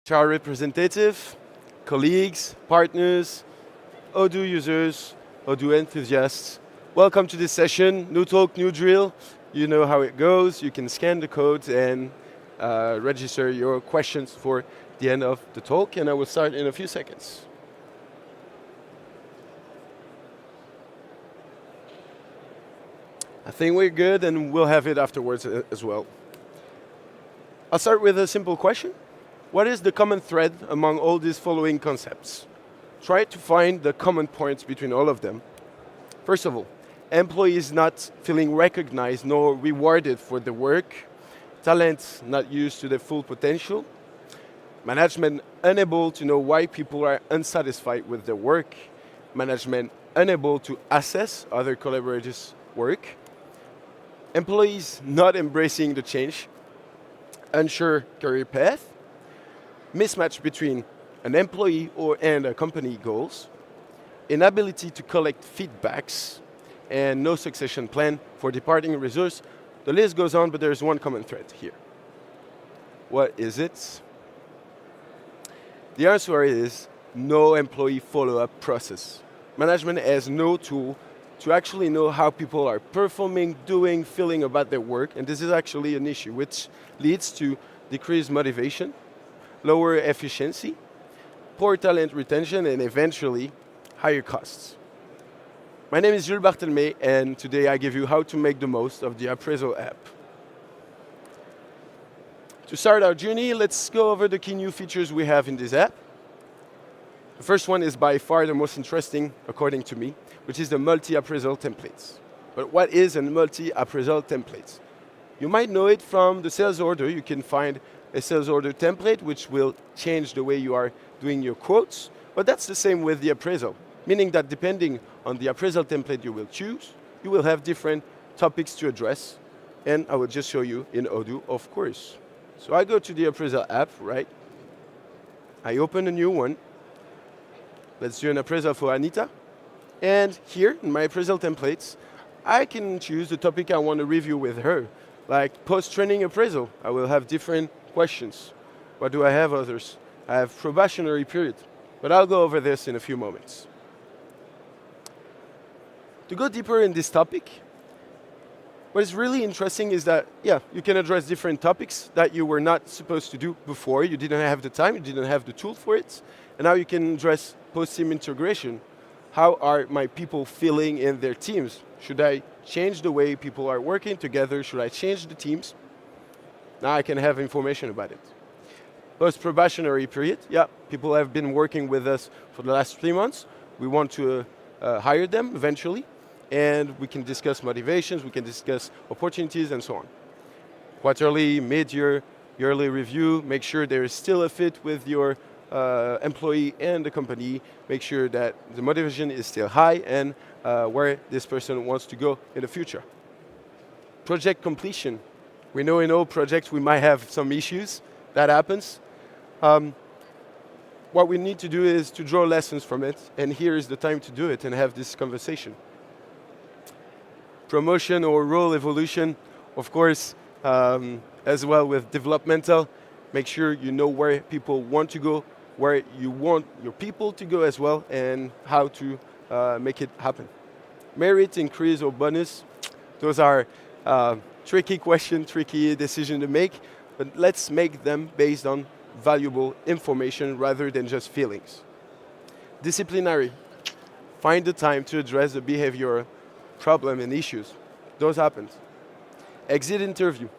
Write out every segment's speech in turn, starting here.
HR representative, colleagues, partners, Odoo users, Odoo enthusiasts. Welcome to this session. New talk, new drill. You know how it goes. You can scan the codes and register your questions for the end of the talk, and I will start in a few seconds. I think we're good, and we'll have it afterwards as well. I'll start with a simple question. What is the common thread among all these following concepts? Try to find the common points between all of them. First of all, employees not feeling recognized nor rewarded for the work, talent not used to their full potential, management unable to know why people are unsatisfied with their work, management unable to assess other collaborators' work, employees not embracing the change, unsure career path, mismatch between an employee and a company goals, inability to collect feedbacks, and no succession plan for departing resource. The list goes on, but there's one common thread here. What is it? The answer is no employee follow-up process. Management has no tool to actually know how people are performing, doing, feeling about their work, and this is actually an issue which leads to decreased motivation, lower efficiency, poor talent retention, and eventually higher costs. My name is Jules Barthelme, and today I give you how to make the most of the Appraisal app. To start our journey, let's go over the key new features we have in this app. The first one is by far the most interesting, according to me, which is the multi-appraisal templates. But what is a multi-appraisal template? You might know it from the sales order. You can find a sales order template which will change the way you are doing your quotes, but that's the same with the appraisal, meaning that depending on the appraisal template you will choose, you will have different topics to address, and I will just show you in Odoo, of course. So I go to the appraisal app, right? I open a new one. Let's do an appraisal for Anita. And here, in my appraisal templates, I can choose the topic I want to review with her, like post-training appraisal. I will have different questions. What do I have others? I have probationary period, but I'll go over this in a few moments. To go deeper in this topic, what is really interesting is that, yeah, you can address different topics that you were not supposed to do before. You didn't have the time, you didn't have the tool for it, and now you can address post-team integration. How are my people feeling in their teams? Should I change the way people are working together? Should I change the teams? Now I can have information about it. Post-probationary period, yeah, people have been working with us for the last 3 months. We want to hire them eventually, and we can discuss motivations, we can discuss opportunities, and so on. Quarterly, mid-year, yearly review, make sure there is still a fit with your employee and the company, make sure that the motivation is still high and where this person wants to go in the future. Project completion. We know in all projects we might have some issues. That happens. What we need to do is to draw lessons from it, and here is the time to do it and have this conversation. Promotion or role evolution, of course, as well with developmental. Make sure you know where people want to go, where you want your people to go as well, and how to make it happen. Merit increase or bonus, those are tricky question, tricky decision to make, but let's make them based on valuable information rather than just feelings. Disciplinary, find the time to address the behavioral problem and issues. Those happen. Exit interview.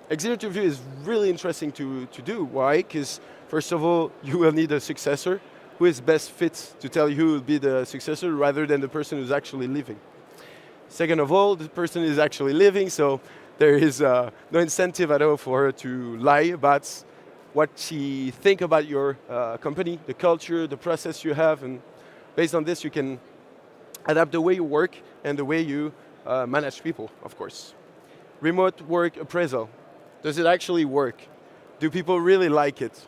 Exit interview is really interesting to do. Why? Because first of all, you will need a successor who is best fit to tell you who will be the successor rather than the person who's actually leaving. Second of all, the person is actually leaving, so there is no incentive at all for her to lie about what she thinks about your company, the culture, the process you have, and based on this you can adapt the way you work and the way you manage people, of course. Remote work appraisal. Does it actually work? Do people really like it?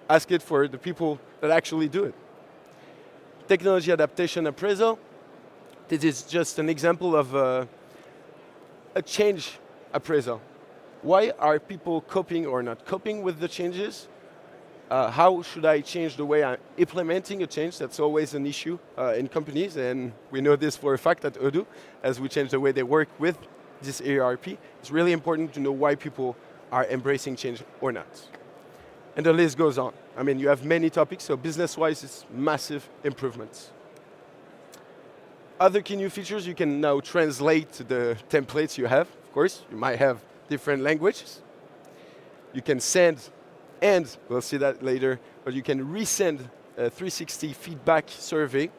Ask it for the people that actually do it. Technology adaptation appraisal. This is just an example of a change appraisal. Why are people coping or not coping with the changes? how should I change the way I'm implementing a change? That's always an issue in companies, and we know this for a fact at Odoo, as we change the way they work with this ERP. It's really important to know why people are embracing change or not. And the list goes on. I mean, you have many topics, so business-wise, it's massive improvements. Other key new features, you can now translate the templates you have. Of course, you might have different languages. You can send, and we'll see that later, but you can resend a 360 feedback survey.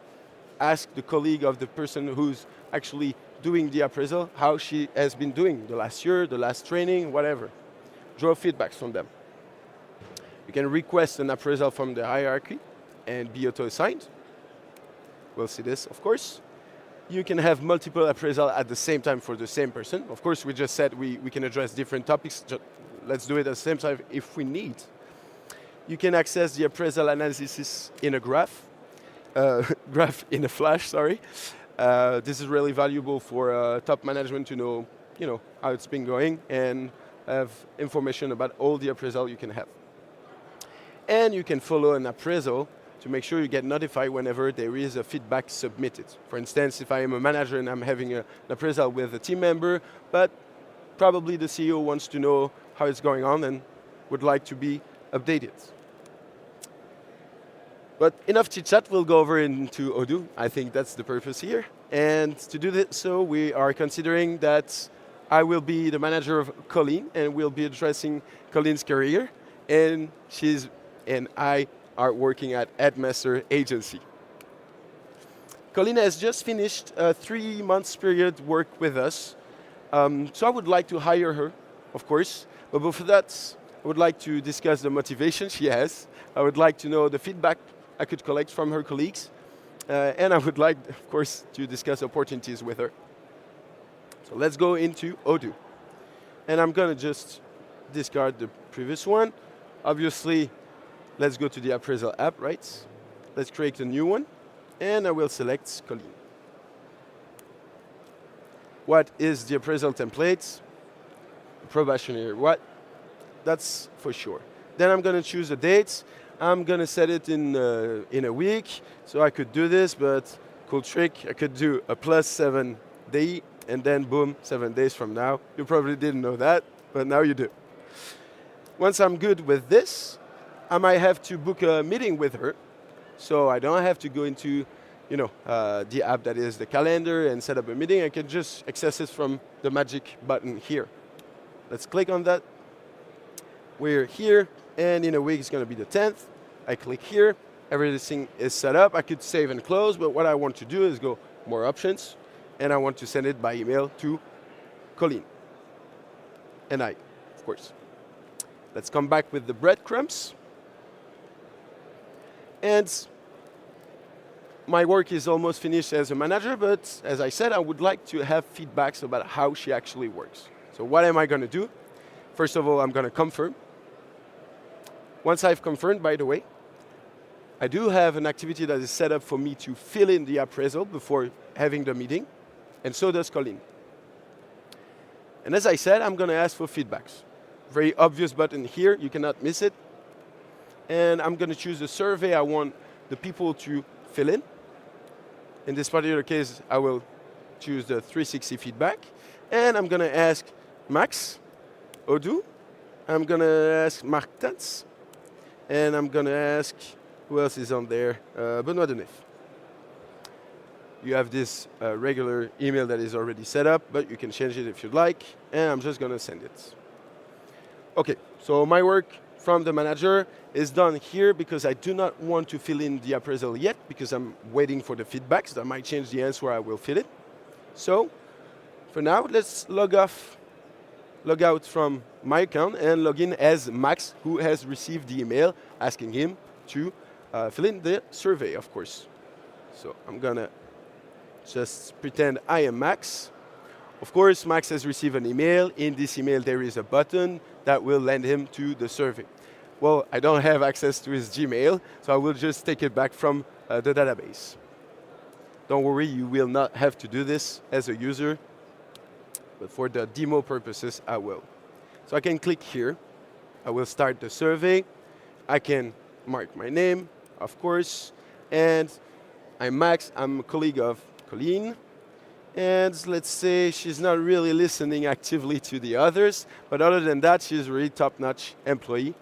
Ask the colleague of the person who's actually doing the appraisal how she has been doing the last year, the last training, whatever. Draw feedbacks from them. You can request an appraisal from the hierarchy and be auto-assigned. We'll see this, of course. You can have multiple appraisal at the same time for the same person. Of course, we just said we can address different topics. Let's do it at the same time if we need. You can access the appraisal analysis in a graph in a flash, sorry. This is really valuable for top management to know, how it's been going and have information about all the appraisal you can have. And you can follow an appraisal to make sure you get notified whenever there is a feedback submitted. For instance, if I am a manager and I'm having an appraisal with a team member, but probably the CEO wants to know how it's going on and would like to be updated. But enough chit-chat, we'll go over into Odoo. I think that's the purpose here. And to do this, so we are considering that I will be the manager of Colleen, and we'll be addressing Colleen's career, and she's and I are working at Headmaster Agency. Colleen has just finished a 3 months period work with us. So I would like to hire her, of course. But before that, I would like to discuss the motivation she has. I would like to know the feedback I could collect from her colleagues. And I would like, of course, to discuss opportunities with her. So let's go into Odoo. And I'm going to just discard the previous one. Obviously, let's go to the appraisal app, right? Let's create a new one, and I will select Colleen. What is the appraisal template? Probationary, what? That's for sure. Then I'm going to choose a date. I'm going to set it in a week, so I could do this, but cool trick, I could do a +7 day, and then boom, 7 days from now. You probably didn't know that, but now you do. Once I'm good with this, I might have to book a meeting with her, so I don't have to go into, the app that is the calendar and set up a meeting. I can just access it from the magic button here. Let's click on that. We're here, and in a week it's going to be the 10th. I click here. Everything is set up. I could save and close, but what I want to do is go more options, and I want to send it by email to Colleen. And I, of course. Let's come back with the breadcrumbs. And my work is almost finished as a manager, but as I said, I would like to have feedbacks about how she actually works. So what am I going to do? First of all, I'm going to confirm. Once I've confirmed, by the way, I do have an activity that is set up for me to fill in the appraisal before having the meeting, and so does Colleen. And as I said, I'm going to ask for feedbacks. Very obvious button here, you cannot miss it. And I'm going to choose the survey I want the people to fill in. In this particular case, I will choose the 360 feedback. And I'm going to ask Max, Odoo. I'm going to ask Martens. And I'm going to ask, who else is on there? Benoit Denef. You have this regular email that is already set up, but you can change it if you'd like. And I'm just going to send it. OK, so my work from the manager is done here because I do not want to fill in the appraisal yet because I'm waiting for the feedback. So I might change the answer, I will fill it. So for now, let's log out from my account and log in as Max, who has received the email asking him to fill in the survey, of course. So I'm going to just pretend I am Max. Of course, Max has received an email. In this email, there is a button that will land him to the survey. Well, I don't have access to his Gmail, so I will just take it back from the database. Don't worry, you will not have to do this as a user, but for the demo purposes, I will. So I can click here. I will start the survey. I can mark my name, of course, and I'm Max, I'm a colleague of Colleen, and let's say she's not really listening actively to the others, but other than that, she's a really top-notch employee,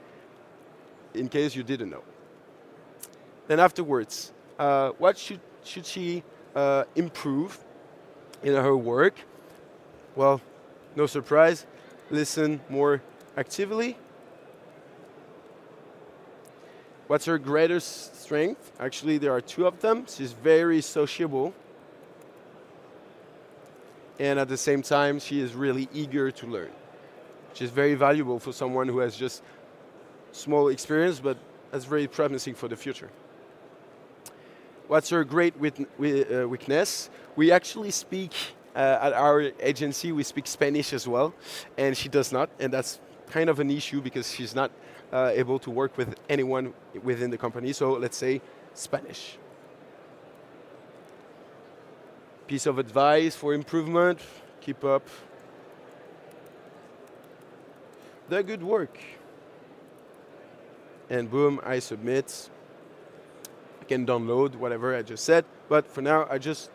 in case you didn't know. Then afterwards, what should she improve in her work? Well, no surprise, listen more actively. What's her greatest strength? Actually, there are two of them. She's very sociable. And at the same time, she is really eager to learn, which is very valuable for someone who has just small experience, but that's very promising for the future. What's her great weakness? We actually speak, at our agency, we speak Spanish as well, and she does not, and that's kind of an issue because she's not able to work with anyone within the company, so let's say Spanish. Piece of advice for improvement, keep up the good work. And boom, I submit. I can download whatever I just said, but for now, I'm just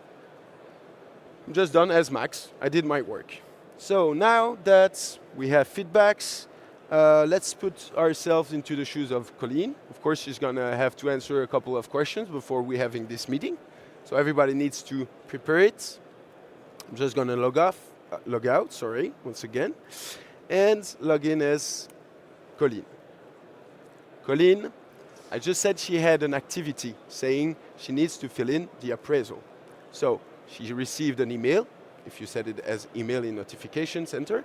done as Max. I did my work. So now that we have feedbacks, let's put ourselves into the shoes of Colleen. Of course, she's gonna have to answer a couple of questions before we having this meeting. So everybody needs to prepare it. I'm just gonna log out, once again, and log in as Colleen. Colleen, I just said she had an activity saying she needs to fill in the appraisal. So she received an email, if you set it as email in notification center,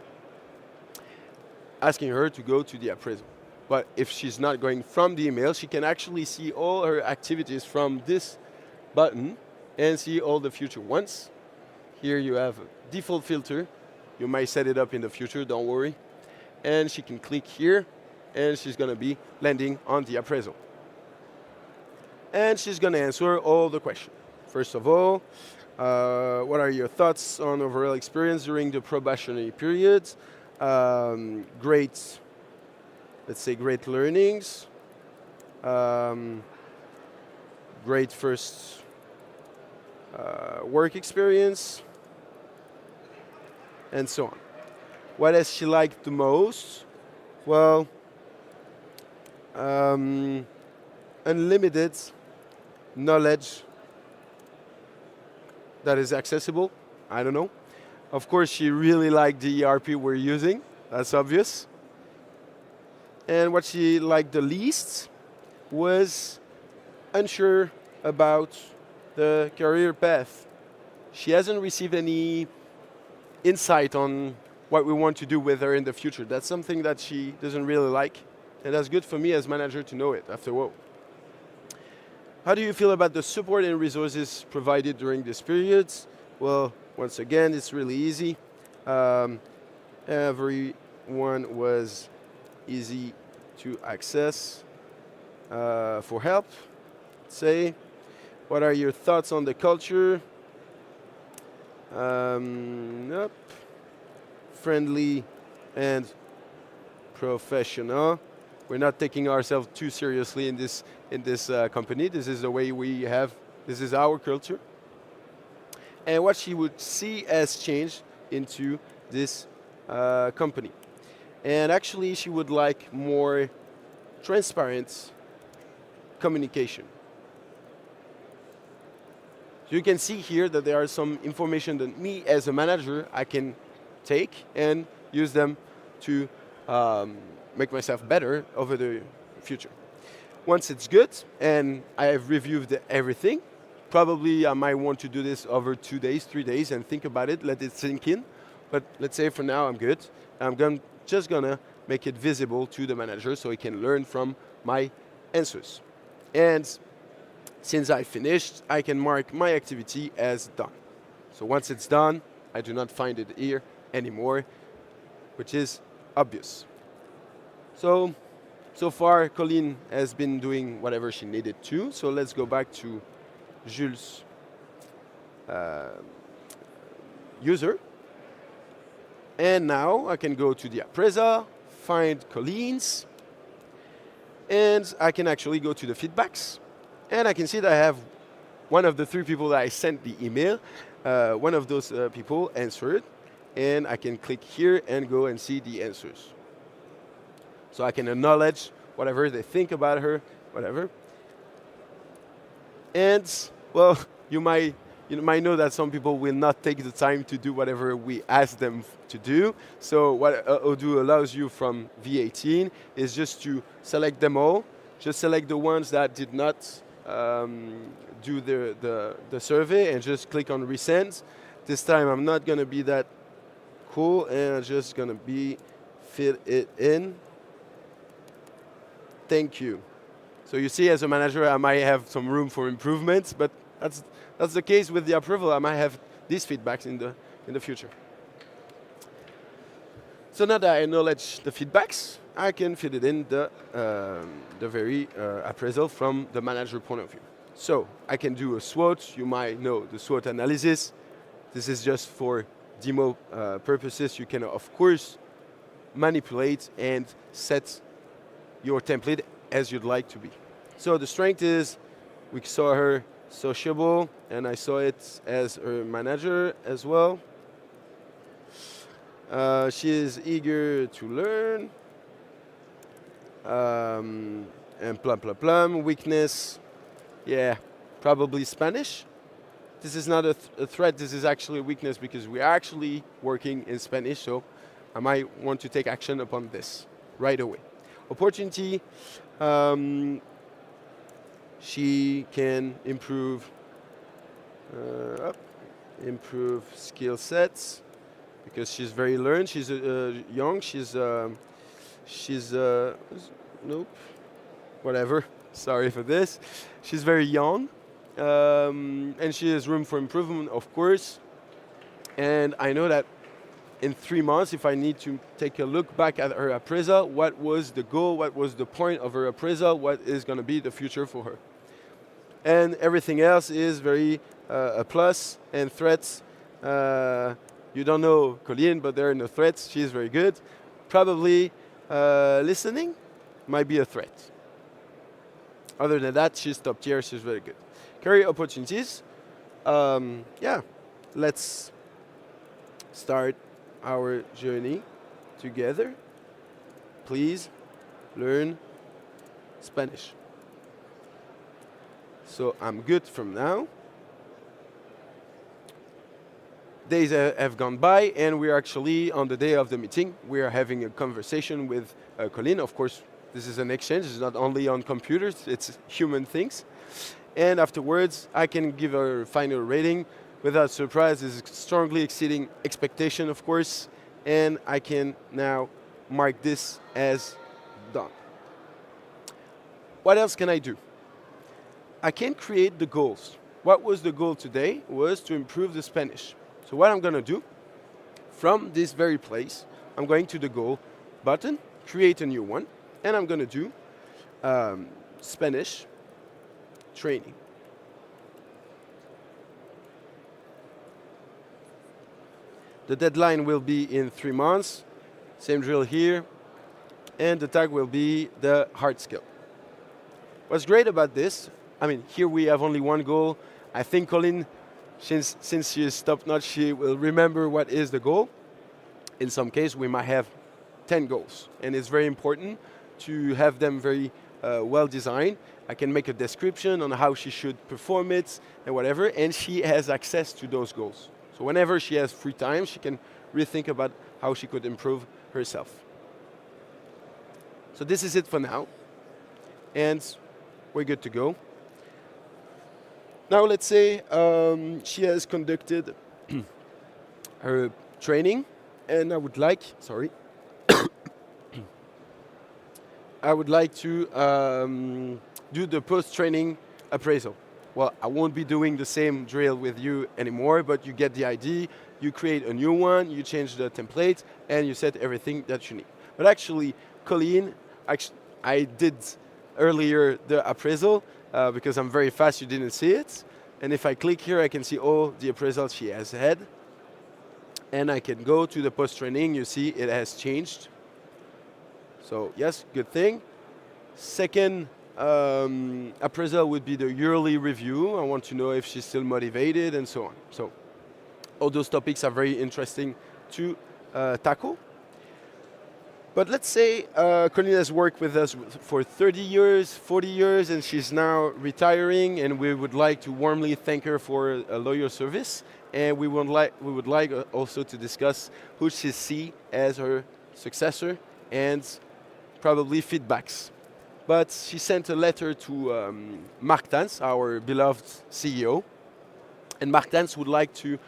asking her to go to the appraisal. But if she's not going from the email, she can actually see all her activities from this button and see all the future ones. Here you have a default filter. You might set it up in the future, don't worry. And she can click here, and she's gonna be landing on the appraisal. And she's gonna answer all the questions. First of all, what are your thoughts on overall experience during the probationary period? Great, let's say great learnings. Great first work experience, and so on. What has she liked the most? Well, unlimited knowledge that is accessible. I don't know. Of course, she really liked the ERP we're using. That's obvious. And what she liked the least was unsure about the career path. She hasn't received any insight on what we want to do with her in the future. That's something that she doesn't really like, and that's good for me as manager to know it after all. How do you feel about the support and resources provided during this period? Well, once again, it's really easy. Everyone was easy to access for help, say. What are your thoughts on the culture? Nope. Friendly and professional. We're not taking ourselves too seriously in this company. This is the way we have. This is our culture. And what she would see as change into this company. And actually, she would like more transparent communication. So you can see here that there are some information that me as a manager, I can take and use them to make myself better over the future. Once it's good and I have reviewed everything, probably I might want to do this over 2 days, 3 days and think about it, let it sink in. But let's say for now I'm good. I'm just gonna make it visible to the manager so he can learn from my answers. And since I finished, I can mark my activity as done. So once it's done, I do not find it here anymore, which is obvious. So far, Colleen has been doing whatever she needed to. So let's go back to Jules' user. And now I can go to the appraisal, find Colleen's, And I can actually go to the feedbacks, and I can see that I have one of the 3 people that I sent the email. One of those people answered, and I can click here and go and see the answers. So I can acknowledge whatever they think about her, whatever. And, well, you might know that some people will not take the time to do whatever we ask them to do. So what Odoo allows you from V18 is just to select them all. Just select the ones that did not do the survey and just click on resend. This time I'm not going to be that cool, and I'm just going to fit it in. Thank you. So you see, as a manager, I might have some room for improvements, but that's the case with the approval. I might have these feedbacks in the future. So now that I acknowledge the feedbacks, I can fit it in the very appraisal from the manager point of view. So I can do a SWOT. You might know the SWOT analysis. This is just for demo purposes. You can, of course, manipulate and set your template as you'd like to be. So the strength is, we saw her sociable, and I saw it as her manager as well. She is eager to learn. And plum plum plum. Weakness, yeah, probably Spanish. This is not a threat, this is actually a weakness because we are actually working in Spanish, so I might want to take action upon this right away. Opportunity, she can improve skill sets because she's very learned. She's young. She's nope, whatever. Sorry for this. She's very young, and she has room for improvement, of course. And I know that in 3 months, if I need to take a look back at her appraisal, what was the goal, what was the point of her appraisal, what is going to be the future for her. And everything else is very a plus. And threats, you don't know Colleen, but there are no threats. She's very good. Probably listening might be a threat. Other than that, she's top tier, she's very good. Career opportunities, yeah, let's start our journey together. Please learn Spanish. So I'm good from now. Days have gone by, and we're actually on the day of the meeting. We are having a conversation with Colleen. Of course, this is an exchange. It's not only on computers, it's human things. And afterwards, I can give a final rating. Without surprise, it's strongly exceeding expectation, of course. And I can now mark this as done. What else can I do? I can create the goals. What was the goal today was to improve the Spanish. So what I'm going to do, from this very place, I'm going to the goal button, create a new one, and I'm going to do Spanish training. The deadline will be in 3 months, same drill here, and the tag will be the hard skill. What's great about this, I mean, here we have only one goal. I think Colleen, since she is top-notch, she will remember what is the goal. In some case, we might have 10 goals, and it's very important to have them very well designed. I can make a description on how she should perform it and whatever, and she has access to those goals. So whenever she has free time, she can rethink about how she could improve herself. So this is it for now, and we're good to go. Now let's say she has conducted her training, and I would like, sorry, I would like to do the post-training appraisal. Well, I won't be doing the same drill with you anymore, but you get the idea. You create a new one, you change the template, and you set everything that you need. But actually, Colleen, I did earlier the appraisal because I'm very fast, you didn't see it. And if I click here, I can see all the appraisals she has had. And I can go to the post-training, you see it has changed. So yes, good thing. Second appraisal would be the yearly review. I want to know if she's still motivated and so on. So all those topics are very interesting to tackle. But let's say Colleen has worked with us for 30 years, 40 years, and she's now retiring, and we would like to warmly thank her for a loyal service. And we would like also to discuss who she sees as her successor and probably feedbacks. But she sent a letter to Mark Tans, our beloved CEO, and Mark Tans would like to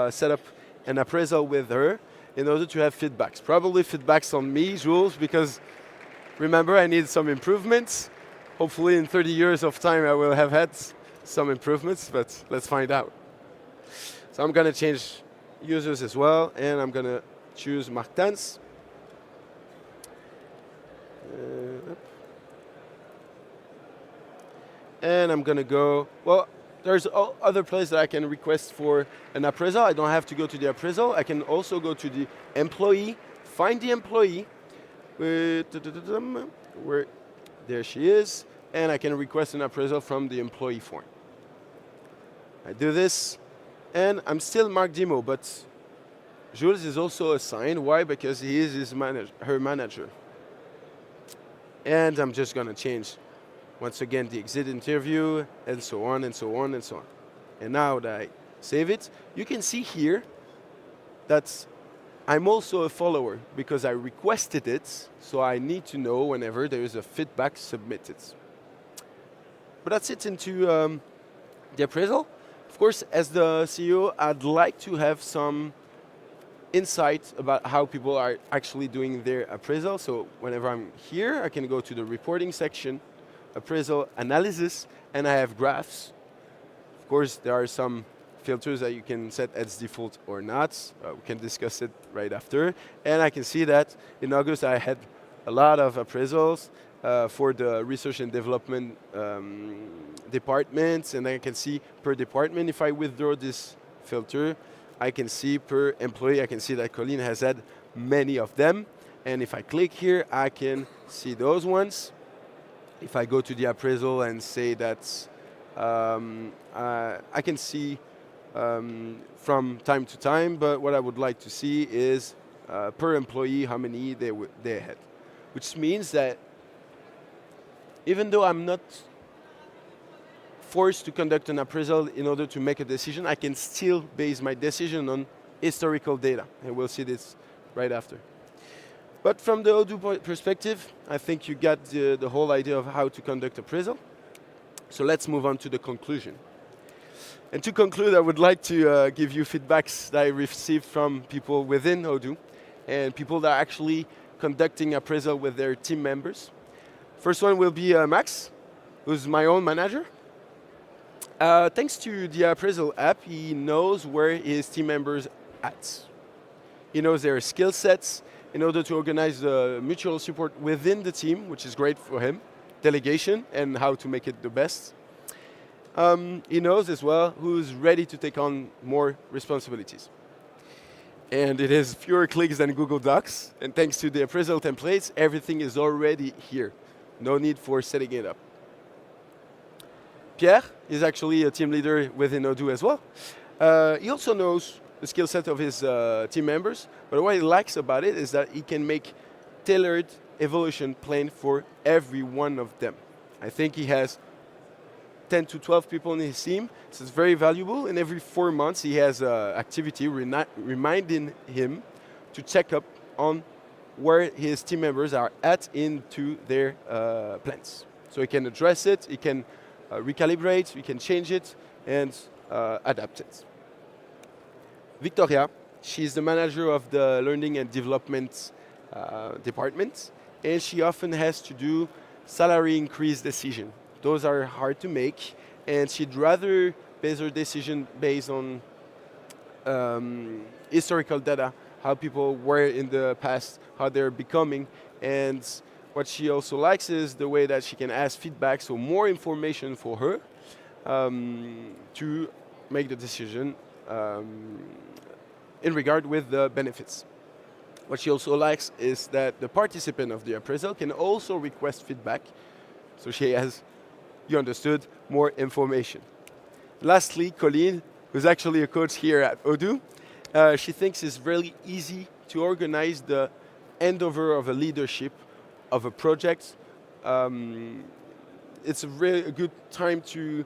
set up an appraisal with her in order to have feedbacks. Probably feedbacks on me, Jules, because remember, I need some improvements. Hopefully in 30 years of time I will have had some improvements, but let's find out. So I'm going to change users as well, and I'm going to choose Mark Tans. And I'm going to go, well, there's other places that I can request for an appraisal. I don't have to go to the appraisal. I can also go to the employee, find the employee, where there she is, and I can request an appraisal from the employee form. I do this, and I'm still Mark Demo, but Jules is also assigned. Why? Because he is her manager. And I'm just going to change once again the exit interview, and so on, and so on, and so on. And now that I save it, you can see here that I'm also a follower because I requested it, so I need to know whenever there is a feedback submitted. But that's it into the appraisal. Of course, as the CEO, I'd like to have some insight about how people are actually doing their appraisal. So whenever I'm here, I can go to the reporting section, appraisal analysis, and I have graphs. Of course, there are some filters that you can set as default or not. We can discuss it right after. And I can see that in August I had a lot of appraisals for the research and development departments, and I can see per department. If I withdraw this filter, I can see per employee, I can see that Colleen has had many of them. And if I click here, I can see those ones. If I go to the appraisal and say that I can see from time to time, but what I would like to see is per employee how many they had. Which means that even though I'm not forced to conduct an appraisal in order to make a decision, I can still base my decision on historical data. And we'll see this right after. But from the Odoo perspective, I think you got the whole idea of how to conduct appraisal. So let's move on to the conclusion. And to conclude, I would like to give you feedbacks that I received from people within Odoo and people that are actually conducting appraisal with their team members. First one will be Max, who's my own manager. Thanks to the appraisal app, he knows where his team members are at. He knows their skill sets in order to organize the mutual support within the team, which is great for him, delegation, and how to make it the best. He knows as well who's ready to take on more responsibilities. And it is fewer clicks than Google Docs, and thanks to the appraisal templates, everything is already here. No need for setting it up. Pierre is actually a team leader within Odoo as well. He also knows the skill set of his team members, but what he likes about it is that he can make tailored evolution plan for every one of them. I think he has 10 to 12 people in his team, so it's very valuable, and every 4 months he has an activity reminding him to check up on where his team members are at into their plans. So he can address it, he can recalibrate, we can change it, and adapt it. Victoria, she's the manager of the learning and development department, and she often has to do salary increase decision. Those are hard to make, and she'd rather base her decision based on historical data, how people were in the past, how they're becoming, and what she also likes is the way that she can ask feedback, so more information for her to make the decision in regard with the benefits. What she also likes is that the participant of the appraisal can also request feedback So she has, you understood, more information. Lastly, Colleen, who's actually a coach here at Odoo, she thinks it's really easy to organize the handover of a leadership of a project. It's a really good time to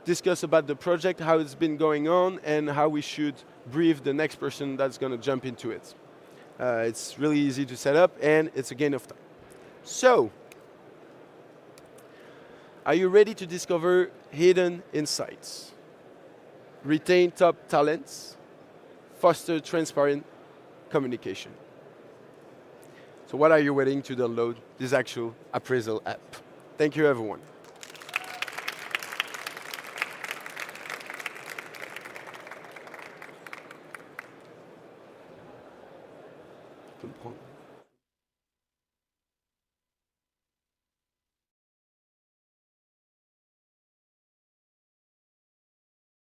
discuss about the project, how it's been going on, and how we should brief the next person that's going to jump into it. It's really easy to set up, and it's a gain of time. So, are you ready to discover hidden insights, retain top talents, foster transparent communication? So what are you waiting to download this actual appraisal app? Thank you, everyone.